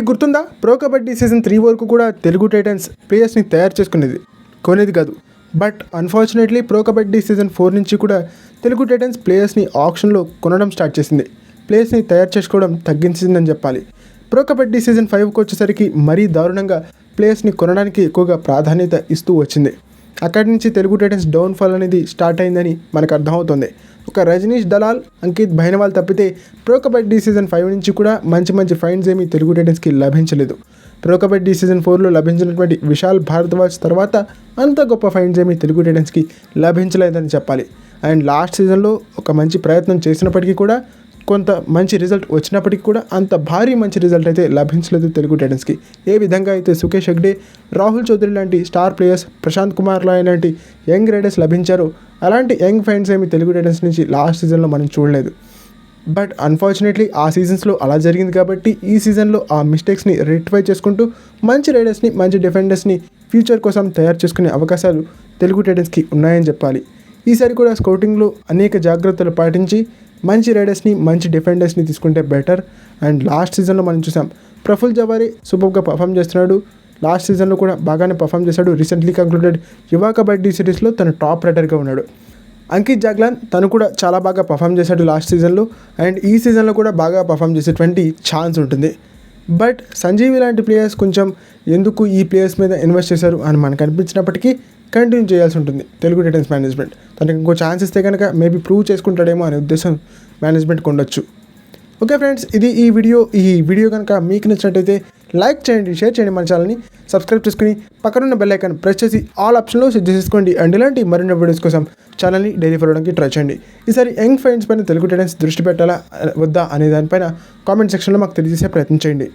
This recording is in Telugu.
మీకు గుర్తుందా, ప్రో కబడ్డీ సీజన్ 3 వరకు కూడా తెలుగు టైటన్స్ ప్లేయర్స్ని తయారు కొనేది కాదు. But unfortunately pro kabaddi season 4 నుంచి కూడా తెలుగు టైటన్స్ ప్లేయర్స్ని ఆప్షన్లో కొనడం స్టార్ట్ చేసింది. ప్లేయర్స్ని తయారు చేసుకోవడం తగ్గించిందని చెప్పాలి. ప్రో కబడ్డీ సీజన్ 5కి వచ్చేసరికి మరీ దారుణంగా ప్లేయర్స్ని కొనడానికి ఎక్కువగా ప్రాధాన్యత ఇస్తూ వచ్చింది. అక్కడి నుంచి తెలుగు టైటన్స్ డౌన్ఫాల్ అనేది స్టార్ట్ అయిందని మనకు అర్థమవుతుంది. ఒక రజనీష్ దలాల్, అంకిత్ బైనవాల్ తప్పితే ప్రో కబడ్డీ సీజన్ 5 నుంచి కూడా మంచి ఫైండ్స్ ఏమీ తెలుగు టైటన్స్కి లభించలేదు. ప్రో కబడ్డీ సీజన్ 4లో లభించినటువంటి విశాల్ భారద్వాజ్ తర్వాత అంత గొప్ప ఫైండ్స్ ఏమీ తెలుగు టైటన్స్కి లభించలేదని చెప్పాలి. అండ్ లాస్ట్ సీజన్లో ఒక మంచి ప్రయత్నం చేసినప్పటికీ కూడా, కొంత మంచి రిజల్ట్ వచ్చినప్పటికీ కూడా అంత భారీ మంచి రిజల్ట్ అయితే లభించలేదు తెలుగు టైటన్స్కి. ఏ విధంగా అయితే సుకేష్ హెగ్డే, రాహుల్ చౌదరి లాంటి స్టార్ ప్లేయర్స్, ప్రశాంత్ కుమార్ లాయ్ లాంటి యంగ్ రైడర్స్ లభించారో అలాంటి యంగ్ ఫైండ్స్ ఏమి తెలుగు టైటన్స్ నుంచి లాస్ట్ సీజన్లో మనం చూడలేదు. బట్ అన్ఫార్చునేట్లీ ఆ సీజన్స్లో అలా జరిగింది కాబట్టి ఈ సీజన్లో ఆ మిస్టేక్స్ని రెక్టిఫై చేసుకుంటూ మంచి రైడర్స్ని, మంచి డిఫెండర్స్ని ఫ్యూచర్ కోసం తయారు చేసుకునే అవకాశాలు తెలుగు టైటన్స్కి ఉన్నాయని చెప్పాలి. ఈసారి కూడా స్కౌటింగ్లో అనేక జాగ్రత్తలు పాటించి మంచి రైడర్స్ని, మంచి డిఫెండర్స్ని తీసుకుంటే బెటర్. అండ్ లాస్ట్ సీజన్లో మనం చూసాం, ప్రఫుల్ జవారీ సూపర్గా పర్ఫామ్ చేస్తున్నాడు. లాస్ట్ సీజన్లో కూడా బాగానే పర్ఫామ్ చేశాడు. రీసెంట్లీ కంక్లూడెడ్ యువ కబడ్డీ సిరీస్లో తను టాప్ రైడర్గా ఉన్నాడు. అంకిత్ జాగ్లాన్ తను కూడా చాలా బాగా పర్ఫామ్ చేశాడు లాస్ట్ సీజన్లో. అండ్ ఈ సీజన్లో కూడా బాగా పర్ఫామ్ చేసేటువంటి ఛాన్స్ ఉంటుంది. బట్ సంజీవి లాంటి ప్లేయర్స్ కొంచెం ఎందుకు ఈ ప్లేయర్స్ మీద ఇన్వెస్ట్ చేశారు అని మనకు అనిపించినప్పటికీ కంటిన్యూ చేయాల్సి ఉంటుంది తెలుగు టైటన్స్ మేనేజ్మెంట్. తనకి ఇంకో ఛాన్స్ ఇస్తే కనుక మేబీ ప్రూవ్ చేసుకుంటాడేమో అనే ఉద్దేశం మేనేజ్మెంట్కి ఉండొచ్చు. ఓకే ఫ్రెండ్స్, ఇది ఈ వీడియో కనుక మీకు నచ్చినట్టయితే లైక్ చేయండి, షేర్ చేయండి, మన ఛానల్ని సబ్స్క్రైబ్ చేసుకుని పక్కనున్న బెల్ ఐకాన్ ప్రెస్ చేసి ఆల్ ఆప్షన్లో సెట్ చేసుకోండి. అండ్ ఇలాంటి మరిన్ని వీడియోస్ కోసం ఛానల్ని డైలీ ఫాలో అవడానికి ట్రై చేయండి. ఈసారి యంగ్ ఫ్రెండ్స్ పైన తెలుగు టైటన్స్ దృష్టి పెట్టాలా వద్దా అనే దానిపైన కామెంట్ సెక్షన్లో మాకు తెలియజేసే ప్రయత్నం చేయండి.